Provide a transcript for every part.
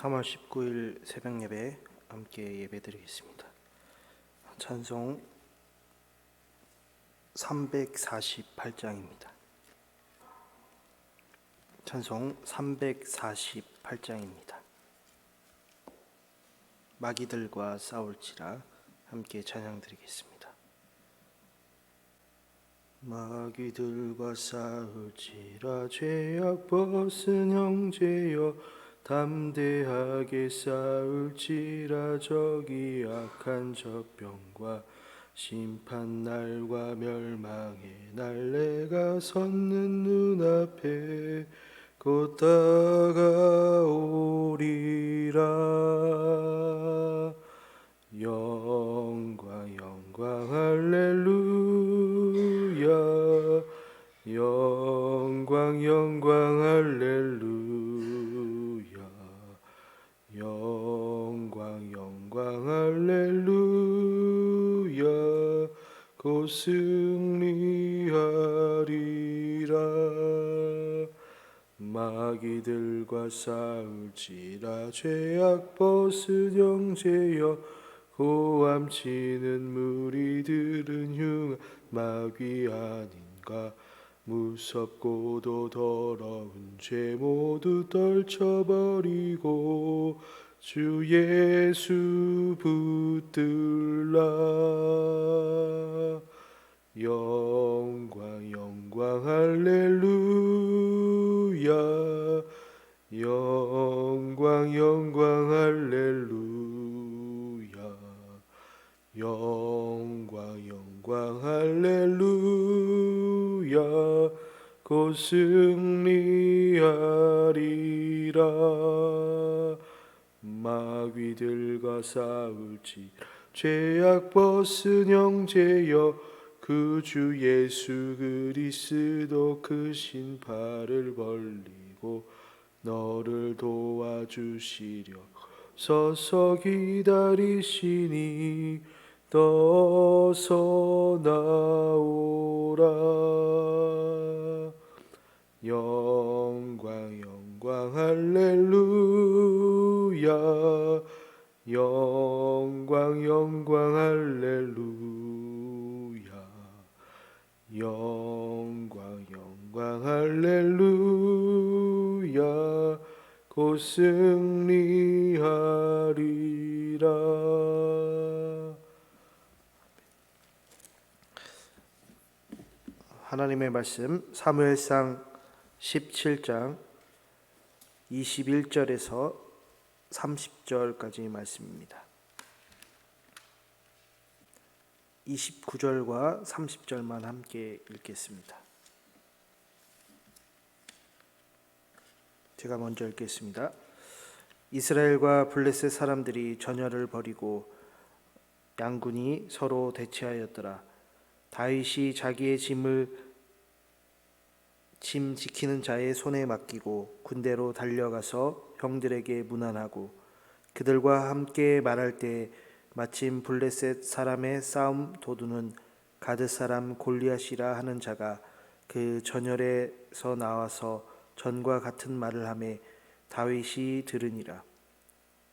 3월 19일 새벽 예배 함께 예배드리겠습니다. 찬송 348장입니다. 찬송 348장입니다. 마귀들과 싸울지라 함께 찬양드리겠습니다. 마귀들과 싸울지라 죄악 벗은 형제여, 담대하게 싸울지라 저기 악한 저병과 심판날과 멸망의 날 내가 섰는 눈앞에 곧 다가오리라. 영광 영광 할렐루야, 영광 영광 할렐루야, 영광 영광 할렐루야, 곧 승리하리라. 마귀들과 싸울지라 죄악 벗은 형제여, 고함치는 무리들은 흉한 마귀 아닌가. 무섭고도 더러운 죄 모두 떨쳐버리고 주 예수 붙들라. 영광 영광 할렐루야, 영광 영광 할렐루야, 영광 영광 할렐루야, 곧 승리하리라. 마귀들과 싸울지 죄악 벗은 형제여, 그 주 예수 그리스도 크신 팔을 벌리고 너를 도와주시려 서서 기다리시니 어서 나오라. 영광 영광 할렐루야, 영광 영광 할렐루야, 영광 영광 할렐루야, 곧 승리하리라. 하나님의 말씀 사무엘상 17장 21절에서 30절까지 말씀입니다. 29절과 30절만 함께 읽겠습니다. 제가 먼저 읽겠습니다. 이스라엘과 블레셋 사람들이 전열을 벌이고 양군이 서로 대치하였더라. 다윗이 자기의 짐 지키는 자의 손에 맡기고 군대로 달려가서 형들에게 문안하고 그들과 함께 말할 때 마침 블레셋 사람의 싸움 도두는 가드 사람 골리앗이라 하는 자가 그 전열에서 나와서 전과 같은 말을 하매 다윗이 들으니라.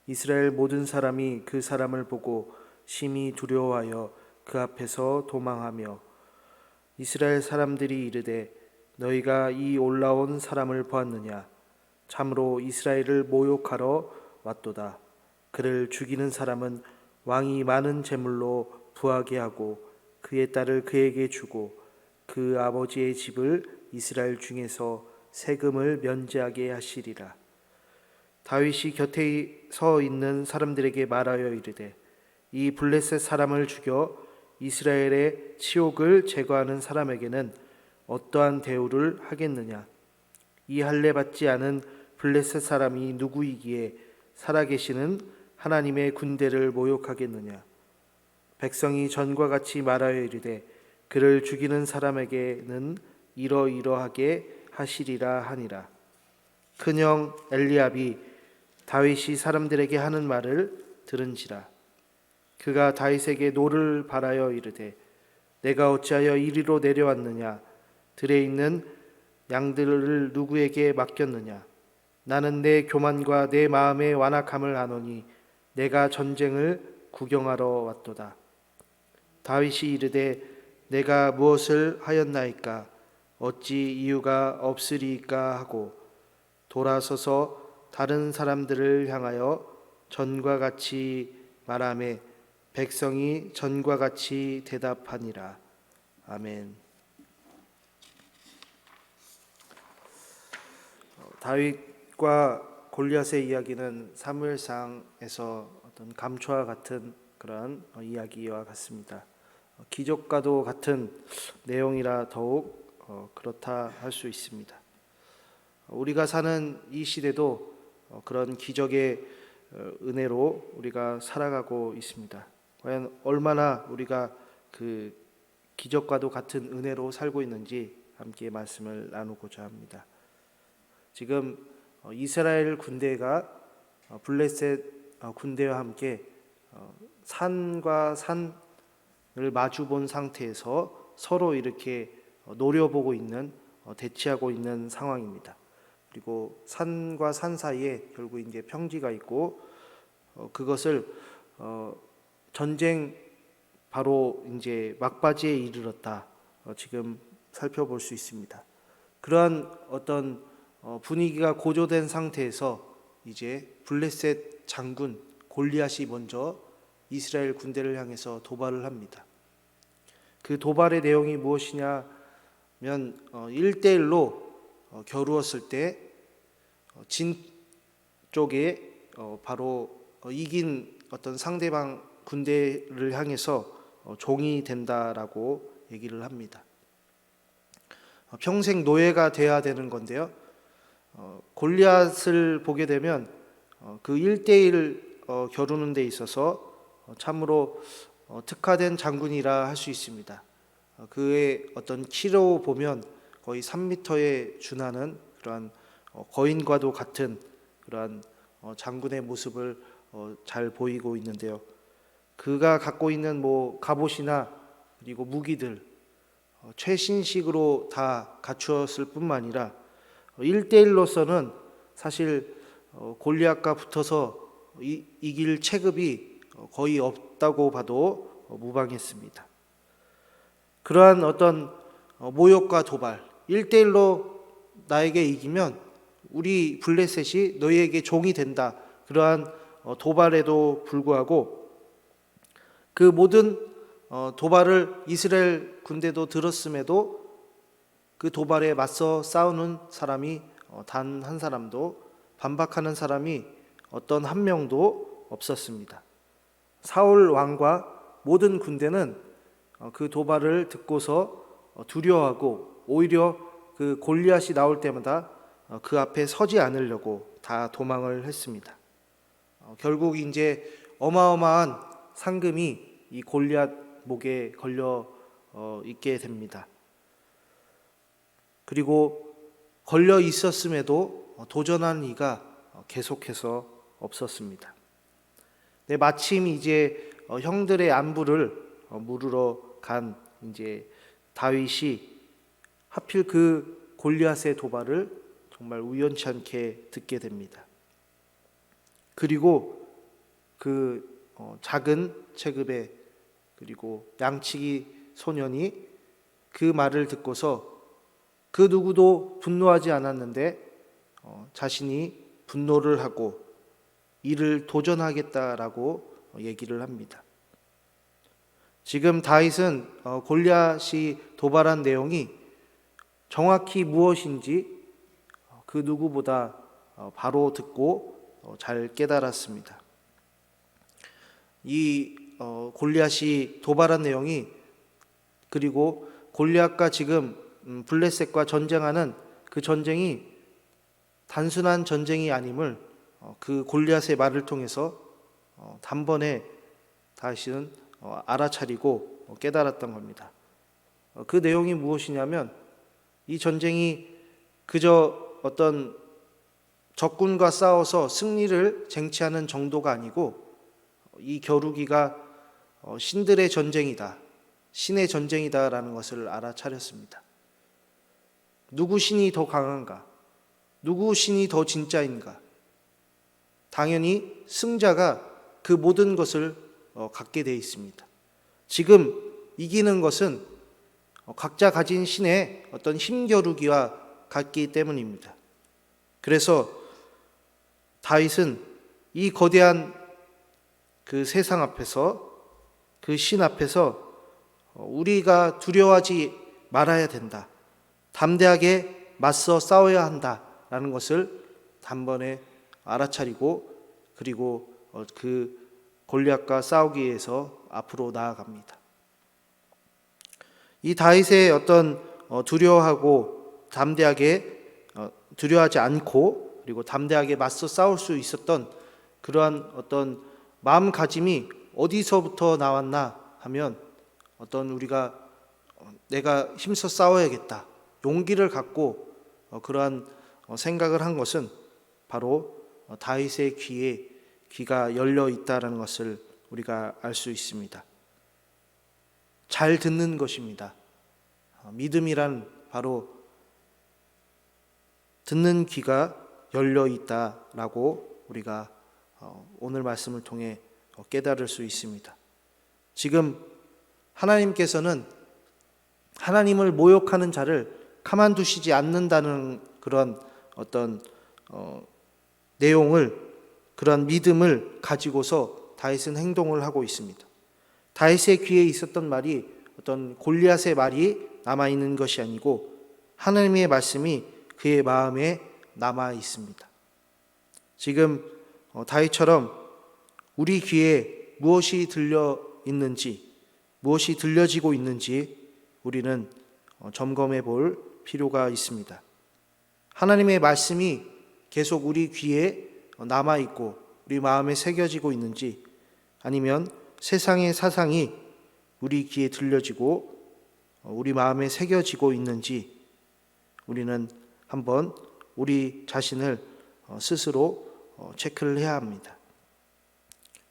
이스라엘 모든 사람이 그 사람을 보고 심히 두려워하여 그 앞에서 도망하며 이스라엘 사람들이 이르되 너희가 이 올라온 사람을 보았느냐. 참으로 이스라엘을 모욕하러 왔도다. 그를 죽이는 사람은 왕이 많은 재물로 부하게 하고 그의 딸을 그에게 주고 그 아버지의 집을 이스라엘 중에서 세금을 면제하게 하시리라. 다윗이 곁에 서 있는 사람들에게 말하여 이르되 이 블레셋 사람을 죽여 이스라엘의 치욕을 제거하는 사람에게는 어떠한 대우를 하겠느냐. 이 할례 받지 않은 블레셋 사람이 누구이기에 살아계시는 하나님의 군대를 모욕하겠느냐. 백성이 전과 같이 말하여 이르되 그를 죽이는 사람에게는 이러이러하게 하시리라 하니라. 큰형 엘리압이 다윗이 사람들에게 하는 말을 들은지라. 그가 다윗에게 노를 바라여 이르되 내가 어찌하여 이리로 내려왔느냐. 들에 있는 양들을 누구에게 맡겼느냐. 나는 내 교만과 내 마음의 완악함을 아노니 내가 전쟁을 구경하러 왔도다. 다윗이 이르되 내가 무엇을 하였나이까? 어찌 이유가 없으리까 하고 돌아서서 다른 사람들을 향하여 전과 같이 말하매 백성이 전과 같이 대답하니라. 아멘. 다윗과 골리앗의 이야기는 사무엘상에서 어떤 감초와 같은 그런 이야기와 같습니다. 기적과도 같은 내용이라 더욱 그렇다 할 수 있습니다. 우리가 사는 이 시대도 그런 기적의 은혜로 우리가 살아가고 있습니다. 과연 얼마나 우리가 그 기적과도 같은 은혜로 살고 있는지 함께 말씀을 나누고자 합니다. 지금 이스라엘 군대가 블레셋 군대와 함께 산과 산을 마주본 상태에서 서로 이렇게 노려보고 있는, 대치하고 있는 상황입니다. 그리고 산과 산 사이에 결국 이제 평지가 있고 그것을 전쟁 바로 이제 막바지에 이르렀다. 지금 살펴볼 수 있습니다. 그러한 어떤 분위기가 고조된 상태에서 이제 블레셋 장군 골리앗이 먼저 이스라엘 군대를 향해서 도발을 합니다. 그 도발의 내용이 무엇이냐면 1대1로 겨루었을 때 진 쪽에 바로 이긴 어떤 상대방 군대를 향해서 종이 된다라고 얘기를 합니다. 평생 노예가 돼야 되는 건데요. 골리앗을 보게 되면 그 1대1 겨루는 데 있어서 참으로 특화된 장군이라 할 수 있습니다. 그의 어떤 키로 보면 거의 3m에 준하는 그러한 거인과도 같은 그러한 장군의 모습을 잘 보이고 있는데요. 그가 갖고 있는 갑옷이나 그리고 무기들 최신식으로 다 갖추었을 뿐만 아니라 1대1로서는 사실 골리앗과 붙어서 이길 체급이 거의 없다고 봐도 무방했습니다. 그러한 어떤 모욕과 도발, 1대1로 나에게 이기면 우리 블레셋이 너희에게 종이 된다. 그러한 도발에도 불구하고 그 모든 도발을 이스라엘 군대도 들었음에도 그 도발에 맞서 싸우는 사람이 단 한 사람도, 반박하는 사람이 어떤 한 명도 없었습니다. 사울 왕과 모든 군대는 그 도발을 듣고서 두려워하고 오히려 그 골리앗이 나올 때마다 그 앞에 서지 않으려고 다 도망을 했습니다. 결국 이제 어마어마한 상금이 이 골리앗 목에 걸려 있게 됩니다. 그리고 걸려 있었음에도 도전한 이가 계속해서 없었습니다. 마침 이제 형들의 안부를 물으러 간 이제 다윗이 하필 그 골리앗의 도발을 정말 우연치 않게 듣게 됩니다. 그리고 그 작은 체급의 그리고 양치기 소년이 그 말을 듣고서 그 누구도 분노하지 않았는데 자신이 분노를 하고 이를 도전하겠다라고 얘기를 합니다. 지금 다윗은 골리앗이 도발한 내용이 정확히 무엇인지 그 누구보다 바로 듣고 잘 깨달았습니다. 이 골리앗이 도발한 내용이 그리고 골리앗과 지금 블레셋과 전쟁하는 그 전쟁이 단순한 전쟁이 아님을 그 골리앗의 말을 통해서 단번에 다윗은 알아차리고 깨달았던 겁니다. 그 내용이 무엇이냐면 이 전쟁이 그저 어떤 적군과 싸워서 승리를 쟁취하는 정도가 아니고 이 겨루기가 신들의 전쟁이다, 신의 전쟁이다라는 것을 알아차렸습니다. 누구 신이 더 강한가? 누구 신이 더 진짜인가? 당연히 승자가 그 모든 것을 갖게 되어 있습니다. 지금 이기는 것은 각자 가진 신의 어떤 힘겨루기와 같기 때문입니다. 그래서 다윗은 이 거대한 그 세상 앞에서, 그 신 앞에서 우리가 두려워하지 말아야 된다, 담대하게 맞서 싸워야 한다라는 것을 단번에 알아차리고, 그리고 그 골리앗과 싸우기 위해서 앞으로 나아갑니다. 이 다윗의 어떤 두려워하고 담대하게 두려워하지 않고, 그리고 담대하게 맞서 싸울 수 있었던 그러한 어떤 마음가짐이 어디서부터 나왔나 하면, 어떤 우리가 내가 힘써 싸워야겠다, 용기를 갖고 그러한 생각을 한 것은 바로 다윗의 귀가 열려 있다라는 것을 우리가 알 수 있습니다. 잘 듣는 것입니다. 믿음이란 바로 듣는 귀가 열려 있다라고 우리가 오늘 말씀을 통해 깨달을 수 있습니다. 지금 하나님께서는 하나님을 모욕하는 자를 가만두시지 않는다는 그런 어떤 내용을, 그런 믿음을 가지고서 다윗은 행동을 하고 있습니다. 다윗의 귀에 있었던 말이 어떤 골리앗의 말이 남아있는 것이 아니고 하나님의 말씀이 그의 마음에 남아 있습니다. 지금 다윗처럼 우리 귀에 무엇이 들려 있는지, 무엇이 들려지고 있는지 우리는 점검해 볼 필요가 있습니다. 하나님의 말씀이 계속 우리 귀에 남아 있고 우리 마음에 새겨지고 있는지, 아니면 세상의 사상이 우리 귀에 들려지고 우리 마음에 새겨지고 있는지, 우리는 한번 우리 자신을 스스로 체크를 해야 합니다.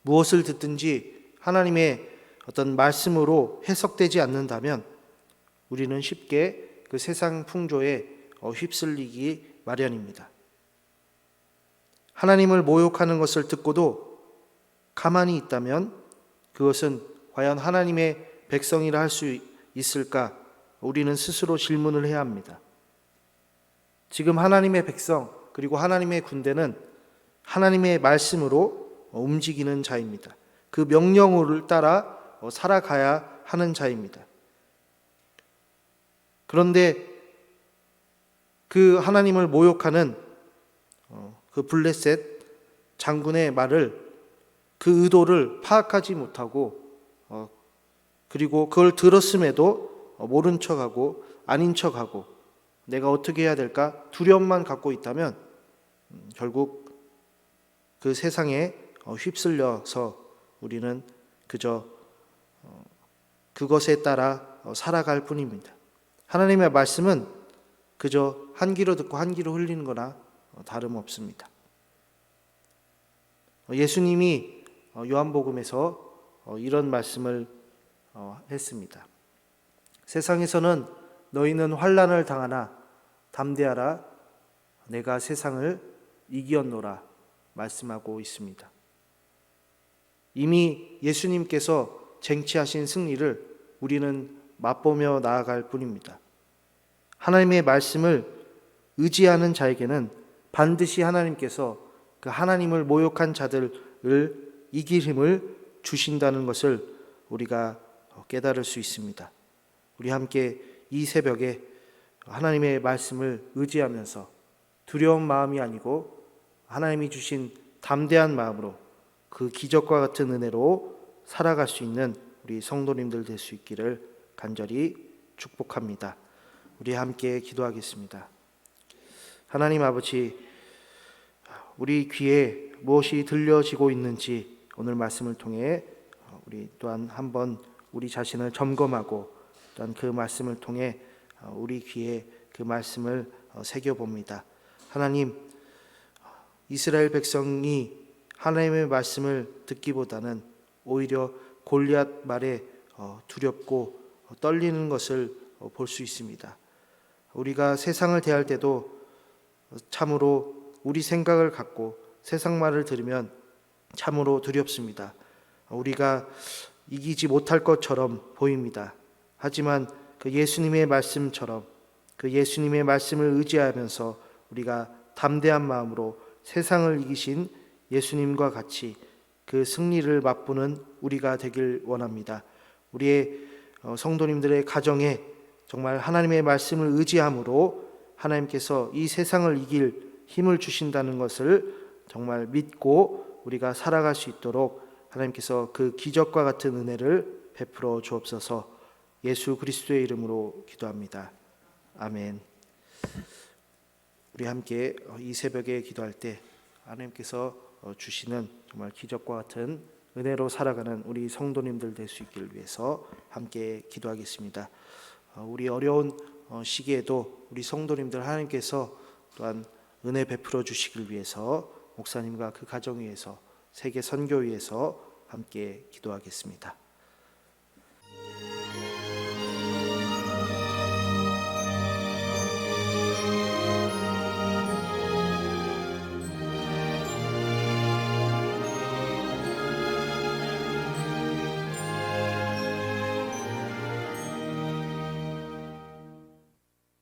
무엇을 듣든지 하나님의 어떤 말씀으로 해석되지 않는다면 우리는 쉽게 그 세상 풍조에 휩쓸리기 마련입니다. 하나님을 모욕하는 것을 듣고도 가만히 있다면 그것은 과연 하나님의 백성이라 할 수 있을까? 우리는 스스로 질문을 해야 합니다. 지금 하나님의 백성, 그리고 하나님의 군대는 하나님의 말씀으로 움직이는 자입니다. 그 명령을 따라 살아가야 하는 자입니다. 그런데 그 하나님을 모욕하는 그 블레셋 장군의 말을, 그 의도를 파악하지 못하고, 그리고 그걸 들었음에도 모른 척하고 아닌 척하고 내가 어떻게 해야 될까 두려움만 갖고 있다면 결국 그 세상에 휩쓸려서 우리는 그저 그것에 따라 살아갈 뿐입니다. 하나님의 말씀은 그저 한 귀로 듣고 한 귀로 흘리는 거나 다름없습니다. 예수님이 요한복음에서 이런 말씀을 했습니다. 세상에서는 너희는 환난을 당하나 담대하라, 내가 세상을 이기었노라 말씀하고 있습니다. 이미 예수님께서 쟁취하신 승리를 우리는 맛보며 나아갈 뿐입니다. 하나님의 말씀을 의지하는 자에게는 반드시 하나님께서 그 하나님을 모욕한 자들을 이길 힘을 주신다는 것을 우리가 깨달을 수 있습니다. 우리 함께 이 새벽에 하나님의 말씀을 의지하면서 두려운 마음이 아니고 하나님이 주신 담대한 마음으로 그 기적과 같은 은혜로 살아갈 수 있는 우리 성도님들 될 수 있기를 간절히 축복합니다. 우리 함께 기도하겠습니다. 하나님 아버지, 우리 귀에 무엇이 들려지고 있는지 오늘 말씀을 통해 우리 또한 한번 우리 자신을 점검하고, 또한 그 말씀을 통해 우리 귀에 그 말씀을 새겨봅니다. 하나님, 이스라엘 백성이 하나님의 말씀을 듣기보다는 오히려 골리앗 말에 두렵고 떨리는 것을 볼 수 있습니다. 우리가 세상을 대할 때도 참으로 우리 생각을 갖고 세상 말을 들으면 참으로 두렵습니다. 우리가 이기지 못할 것처럼 보입니다. 하지만 그 예수님의 말씀처럼 그 예수님의 말씀을 의지하면서 우리가 담대한 마음으로 세상을 이기신 예수님과 같이 그 승리를 맛보는 우리가 되길 원합니다. 우리의 성도님들의 가정에 정말 하나님의 말씀을 의지함으로 하나님께서 이 세상을 이길 힘을 주신다는 것을 정말 믿고 우리가 살아갈 수 있도록 하나님께서 그 기적과 같은 은혜를 베풀어 주옵소서. 예수 그리스도의 이름으로 기도합니다. 아멘. 우리 함께 이 새벽에 기도할 때 하나님께서 주시는 정말 기적과 같은 은혜로 살아가는 우리 성도님들 될 수 있기를 위해서 함께 기도하겠습니다. 우리 어려운 시기에도 우리 성도님들 하나님께서 또한 은혜 베풀어 주시길 위해서 목사님과 그 가정 위에서 세계 선교 위에서 함께 기도하겠습니다.